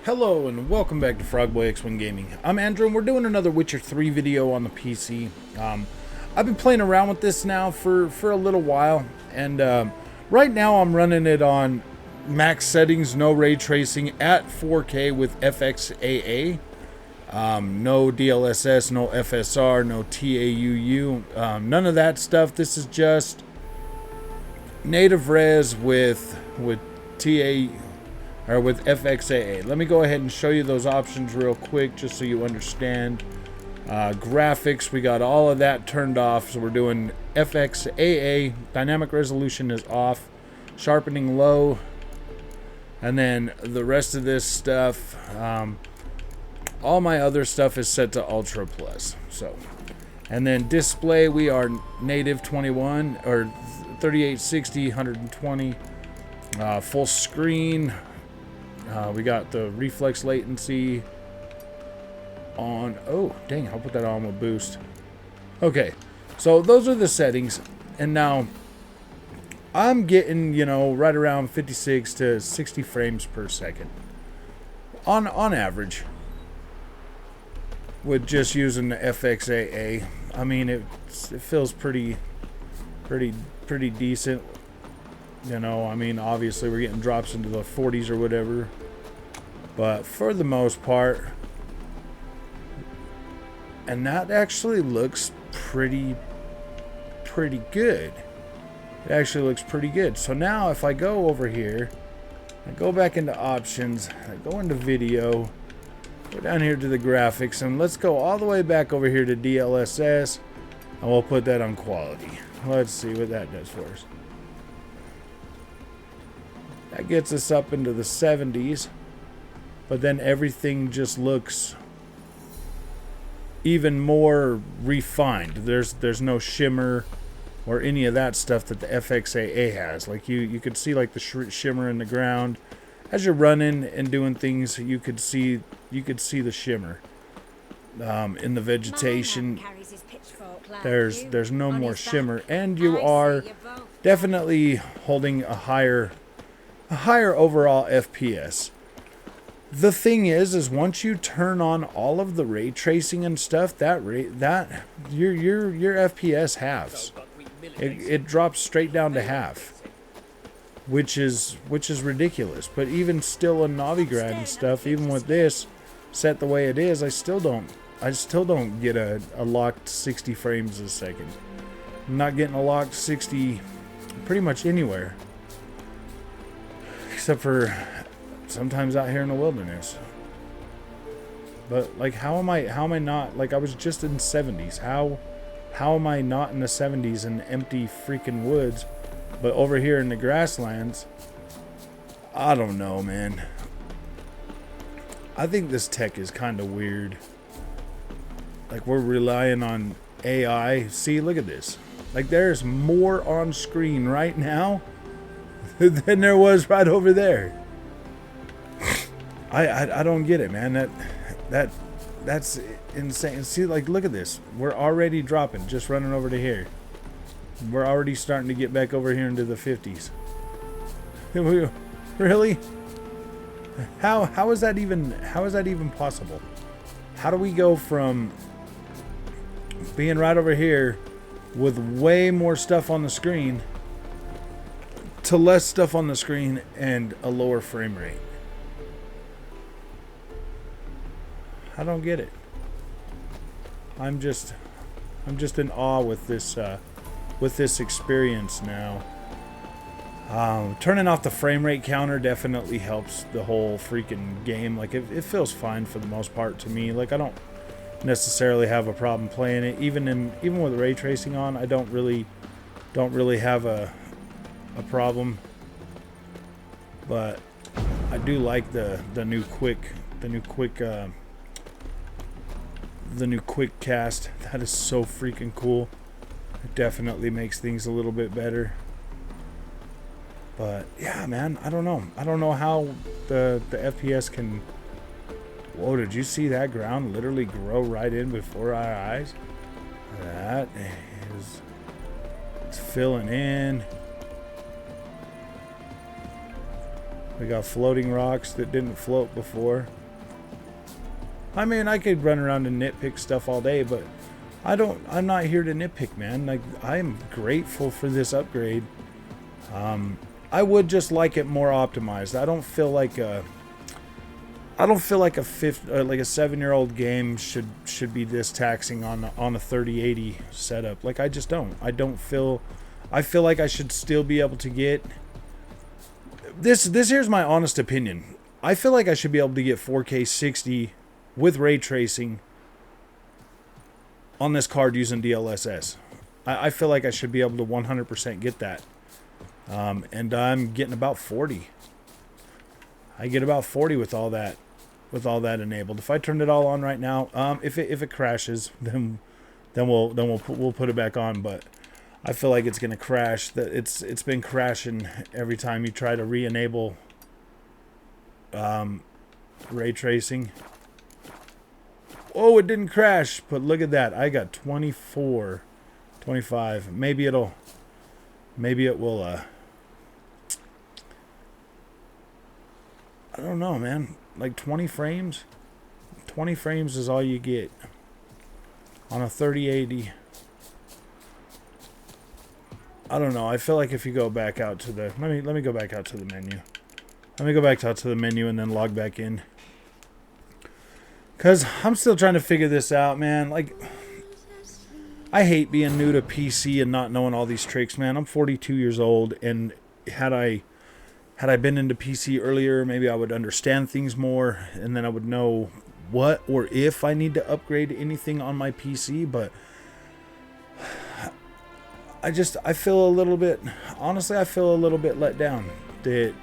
Hello and welcome back to Frogboy X1 Gaming. I'm Andrew and we're doing another Witcher 3 video on the PC. I've been playing around with this now for a little while, and right now I'm running it on max settings, no ray tracing, at 4K with FXAA. No DLSS, no FSR, no TAUU, none of that stuff. This is just native res with TA or with FXAA. Let me go ahead and show you those options real quick just so you understand. Graphics, we got all of that turned off, so we're doing FXAA. Dynamic resolution is off, sharpening low, and then the rest of this stuff, all my other stuff is set to Ultra Plus. So, and then display, we are native 21 or 3860, 120, full screen. We got the reflex latency on. Oh, dang, I'll put that on with boost. Okay, so those are the settings. And now I'm getting, right around 56 to 60 frames per second on average with just using the FXAA. I mean, it feels pretty decent. I mean, obviously we're getting drops into the 40s or whatever, but for the most part, and that actually looks pretty good. It actually looks pretty good. So now if I go over here, I go back into options, I go into video, go down here to the graphics, and let's go all the way back over here to DLSS, and we'll put that on quality. Let's see what that does for us. That gets us up into the 70s, but then everything just looks even more refined. There's no shimmer or any of that stuff that the FXAA has. Like you could see like the shimmer in the ground as you're running and doing things. You could see the shimmer in the vegetation. There's no more shimmer, and you are definitely holding a higher overall FPS. The thing is once you turn on all of the ray tracing and stuff, that your FPS halves. It drops straight down to half, which is ridiculous. But even still in Novigrad and stuff, even with this set the way it is, I still don't get a locked 60 frames a second. I'm not getting a locked 60 pretty much anywhere, except for sometimes out here in the wilderness. But like, how am I not, like, I was just in 70s. How am I not in the 70s in empty freaking woods, but over here in the grasslands? I don't know, man. I think this tech is kind of weird. Like, we're relying on AI. See, look at this. Like, there's more on screen right now than there was right over there. I don't get it, man. That's insane. See, like, look at this. We're already dropping, just running over to here. We're already starting to get back over here into the 50s. Really? How is that even possible? How do we go from being right over here with way more stuff on the screen to less stuff on the screen and a lower frame rate? I don't get it. I'm just in awe with this experience now. Turning off the frame rate counter definitely helps the whole freaking game. Like, it feels fine for the most part to me. Like, I don't necessarily have a problem playing it. Even with ray tracing on, I don't really have a problem. But I do like the new quick cast. That is so freaking cool. It definitely makes things a little bit better. But yeah, man, I don't know how the FPS can. Whoa, did you see that ground literally grow right in before our eyes? That is, it's filling in. We got floating rocks that didn't float before. I mean, I could run around and nitpick stuff all day, but I'm not here to nitpick, man. Like, I'm grateful for this upgrade. I would just like it more optimized. I don't feel like a 7-year-old game should be this taxing on a 3080 setup. Like, I just don't. I feel like I should still be able to get this. Here's my honest opinion. I feel like I should be able to get 4K 60 with ray tracing on this card using DLSS. I feel like I should be able to 100% get that. And I'm getting about 40. I get about 40 with all that enabled. If I turned it all on right now, if it crashes, then we'll put it back on. But I feel like it's gonna crash. That it's been crashing every time you try to re-enable ray tracing. Oh, it didn't crash, but look at that. I got 24, 25. Maybe it will. I don't know, man. Like 20 frames. 20 frames is all you get on a 3080. I don't know. I feel like if you go back out to the let me go back out to the menu. Let me go back out to the menu and then log back in. Cause I'm still trying to figure this out, man. Like, I hate being new to PC and not knowing all these tricks, man. I'm 42 years old, and had I been into PC earlier, maybe I would understand things more, and then I would know what or if I need to upgrade anything on my PC. But I feel a little bit, honestly, I feel a little bit let down that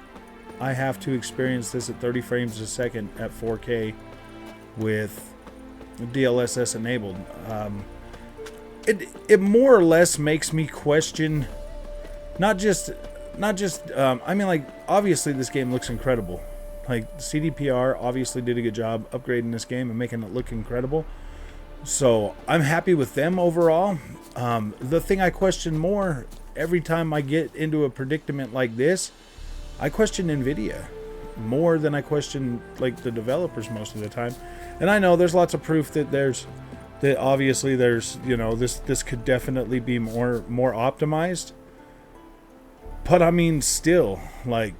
I have to experience this at 30 frames a second at 4K with DLSS enabled. It more or less makes me question not just I mean, like, obviously this game looks incredible. Like, CDPR obviously did a good job upgrading this game and making it look incredible, so I'm happy with them overall. The thing I question more every time I get into a predicament like this, I question NVIDIA more than I question, like, the developers most of the time. And I know there's lots of proof that obviously there's, you know, this could definitely be more optimized. But I mean, still, like,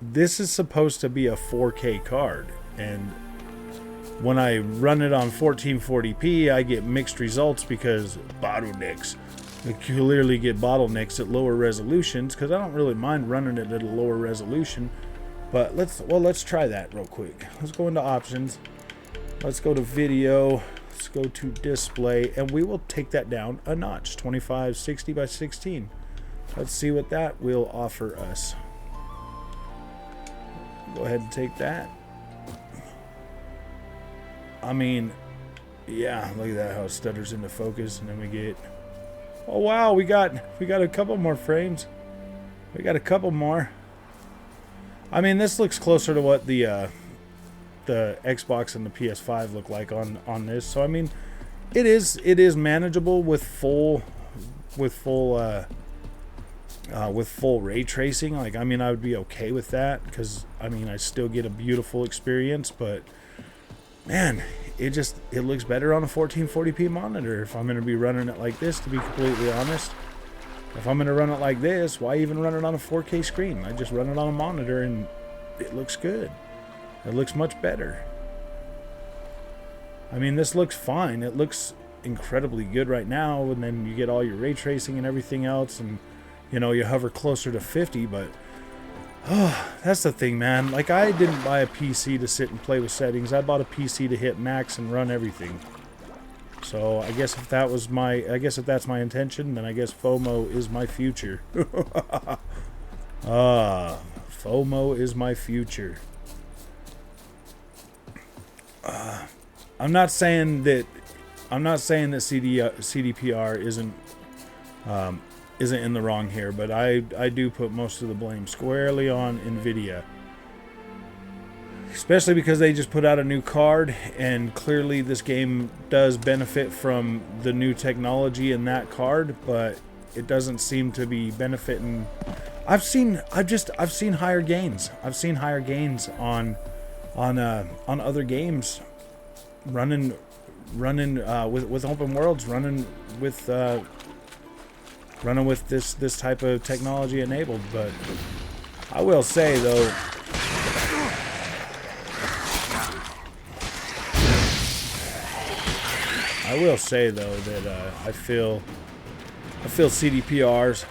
this is supposed to be a 4K card, and when I run it on 1440p, I get mixed results because bottlenecks. I clearly get bottlenecks at lower resolutions, because I don't really mind running it at a lower resolution. But let's try that real quick. Let's go into options. Let's go to video. Let's go to display, and we will take that down a notch. 2560 by 16. Let's see what that will offer us. Go ahead and take that. I mean, yeah, look at that, how it stutters into focus, and then we get, oh wow, we got a couple more frames. We got a couple more. I mean, this looks closer to what the Xbox and the PS5 look like on this. So I mean, it is manageable with full ray tracing. Like, I mean, I would be okay with that, because I mean, I still get a beautiful experience. But man, it looks better on a 1440p monitor if I'm going to be running it like this, to be completely honest. If I'm going to run it like this, why even run it on a 4K screen? I just run it on a monitor and it looks good. It looks much better. I mean, this looks fine. It looks incredibly good right now, and then you get all your ray tracing and everything else, and you know, you hover closer to 50, but oh, that's the thing, man. Like, I didn't buy a PC to sit and play with settings. I bought a PC to hit max and run everything. So I guess if that's my intention, then I guess FOMO is my future. FOMO is my future. I'm not saying that CDPR isn't in the wrong here, but I do put most of the blame squarely on NVIDIA. Especially because they just put out a new card, and clearly this game does benefit from the new technology in that card, but it doesn't seem to be benefiting I've seen higher gains. I've seen higher gains on other games running with open worlds, running with this type of technology enabled. But I will say though, that I feel CDPRs.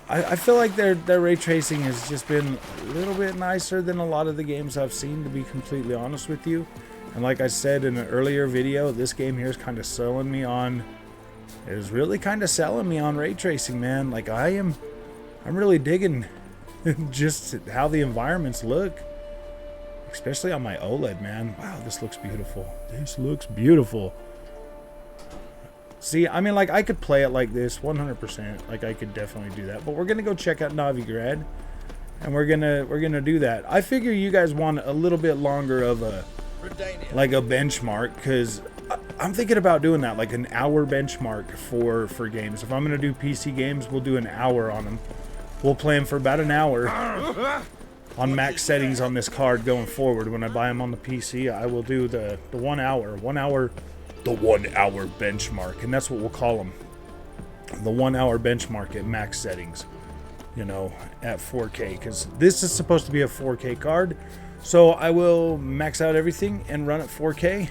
I feel like their ray tracing has just been a little bit nicer than a lot of the games I've seen, to be completely honest with you. And like I said in an earlier video, this game here is kind of selling me on. It is really kind of selling me on ray tracing, man. Like I'm really digging just how the environments look, especially on my OLED, man. Wow, this looks beautiful. This looks beautiful. See, I mean, like, I could play it like this 100%. Like, I could definitely do that. But we're gonna go check out Novigrad, and we're gonna do that. I figure you guys want a little bit longer of a benchmark, because I'm thinking about doing that, like an hour benchmark for games. If I'm gonna do PC games, we'll do an hour on them. We'll play them for about an hour on max settings on this card going forward. When I buy them on the PC, I will do the 1 hour. The 1 hour benchmark, and that's what we'll call them, the 1 hour benchmark at max settings, you know, at 4K, because this is supposed to be a 4K card. So I will max out everything and run at 4K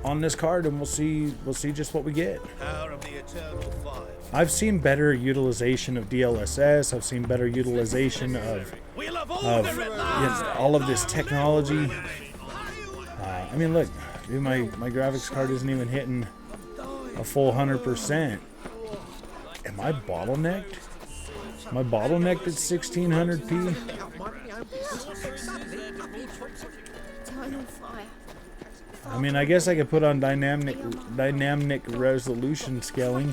on this card, and we'll see just what we get. Power of the eternal fire. I've seen better utilization of DLSS. I've seen better utilization of all of this technology. I mean, look, dude, my graphics card isn't even hitting a full 100%. Am I bottlenecked? Am I bottlenecked at 1600p? I mean, I guess I could put on dynamic resolution scaling.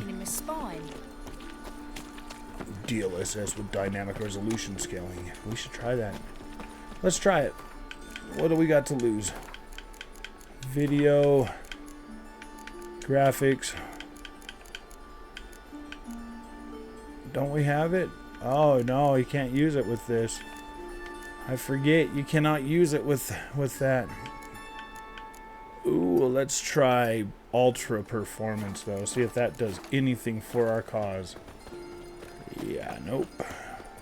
DLSS with dynamic resolution scaling. We should try that. Let's try it. What do we got to lose? Video, graphics. Don't we have it? Oh no, you can't use it with this. I forget you cannot use it with that. Ooh, let's try ultra performance though. See if that does anything for our cause. Yeah, nope.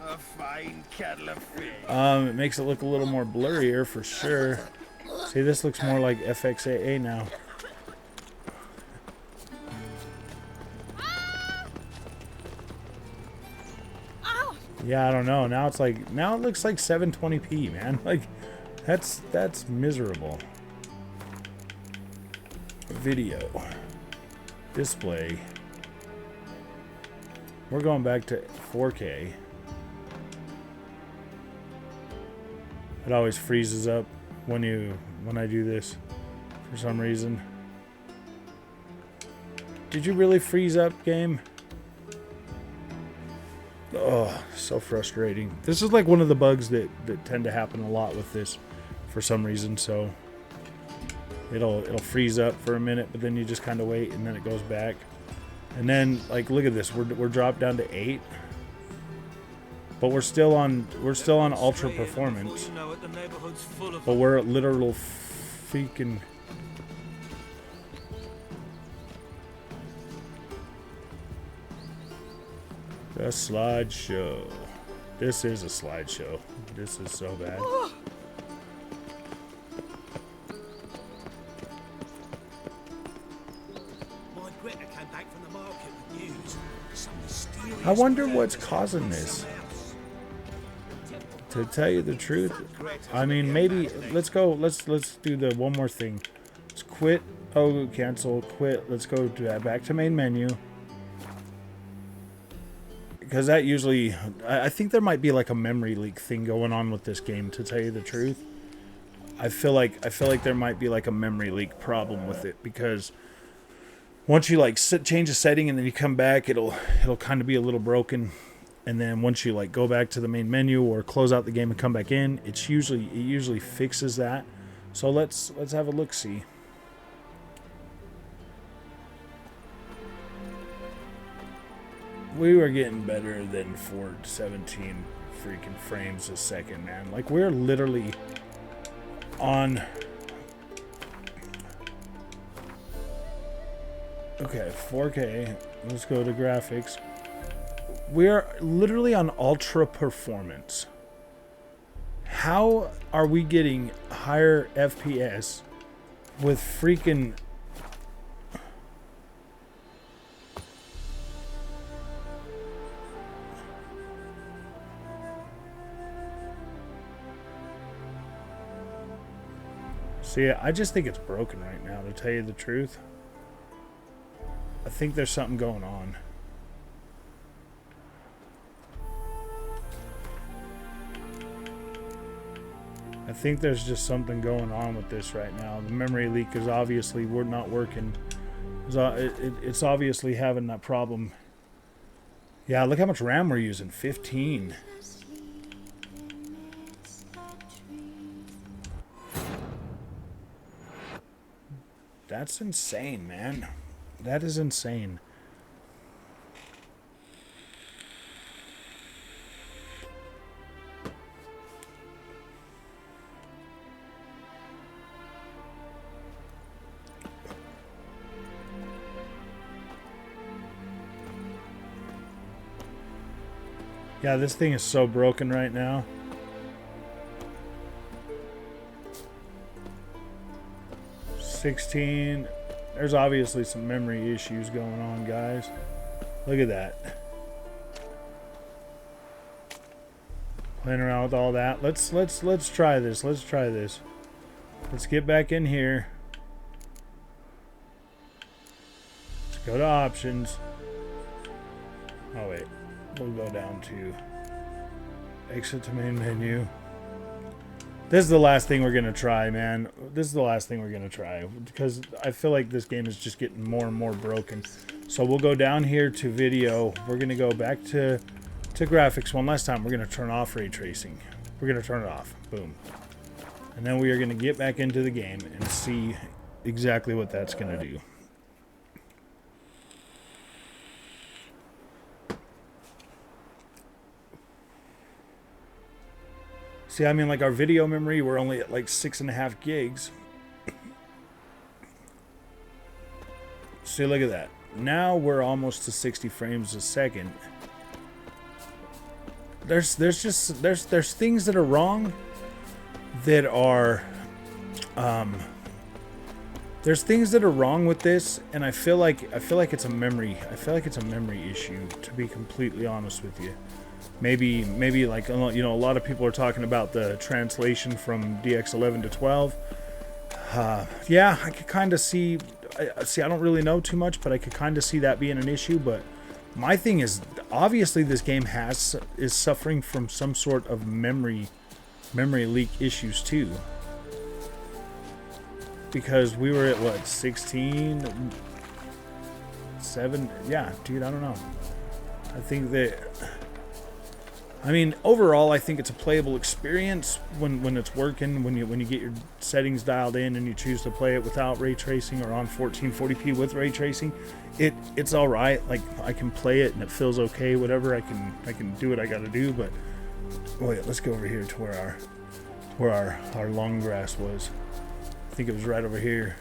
A fine kettle of fish. It makes it look a little more blurrier for sure. See, this looks more like FXAA now. Yeah, I don't know. Now it looks like 720p, man. Like, that's miserable. Video. Display. We're going back to 4K. It always freezes up when I do this for some reason. Did you really freeze up, game? Oh, so frustrating. This is like one of the bugs that tend to happen a lot with this for some reason. So it'll freeze up for a minute, but then you just kind of wait, and then it goes back. And then, like, look at this. We're dropped down to 8. But we're still on ultra performance. But we're at literal freaking. The slideshow. This is a slideshow. This is so bad. I wonder what's causing this. To tell you the truth, I mean, maybe let's go. Let's do the one more thing. Let's quit. Oh, cancel. Quit. Let's go to back to main menu. Because that usually, I think there might be like a memory leak thing going on with this game. To tell you the truth, I feel like there might be like a memory leak problem with it, because once you like change a setting and then you come back, it'll kind of be a little broken. And then once you like go back to the main menu or close out the game and come back in, it usually fixes that. So let's have a look see. we were getting better than 417 freaking frames a second, man. Like, we're literally on... Okay, 4K. Let's go to graphics. We're literally on ultra performance. How are we getting higher FPS with freaking... See, I just think it's broken right now, to tell you the truth. I think there's something going on. I think there's just something going on with this right now. The memory leak is obviously not working. It's obviously having that problem. Yeah, look how much RAM we're using. 15. That's insane, man. That is insane. Yeah, this thing is so broken right now. There's obviously some memory issues going on, guys. Look at that. Playing around with all that. Let's try this. Let's try this. Let's get back in here. Let's go to options. Oh wait. We'll go down to exit to main menu. This is the last thing we're going to try, man. This is the last thing we're going to try because I feel like this game is just getting more and more broken. So we'll go down here to video. We're going to go back to graphics one last time. We're going to turn off ray tracing. We're going to turn it off. Boom. And then we are going to get back into the game and see exactly what that's going to do. See, I mean, like our video memory, we're only at like 6.5 gigs. See, look at that. Now we're almost to 60 frames a second. There's things that are wrong that are there's things that are wrong with this, and I feel like it's a memory. I feel like it's a memory issue, to be completely honest with you. Maybe like, you know, a lot of people are talking about the translation from DX11 to 12. Yeah, I could kind of see. I don't really know too much, but I could kind of see that being an issue. But my thing is, obviously, this game is suffering from some sort of memory leak issues too. Because we were at what, 16, 7? Yeah, dude, I don't know. I think that. I mean, overall, I think it's a playable experience when it's working, when you get your settings dialed in and you choose to play it without ray tracing or on 1440p with ray tracing. It's all right. Like, I can play it and it feels okay. Whatever, I can do what I got to do. But wait, let's go over here to where our long grass was. I think it was right over here.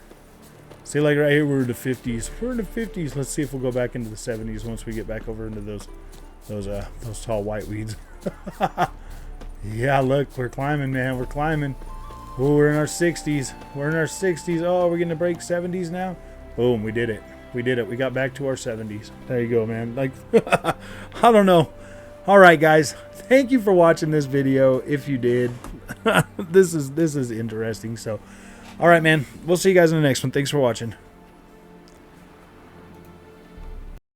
See, like right here, we're in the 50s. We're in the 50s. Let's see if we'll go back into the 70s once we get back over into those tall white weeds. Yeah, look, we're climbing, man. We're climbing. Oh, we're in our 60s. We're in our 60s. Oh, we're going to break 70s now. Boom, we did it. We did it. We got back to our 70s. There you go, man. Like, I don't know. All right, guys. Thank you for watching this video. If you did, this is interesting. So, all right, man. We'll see you guys in the next one. Thanks for watching.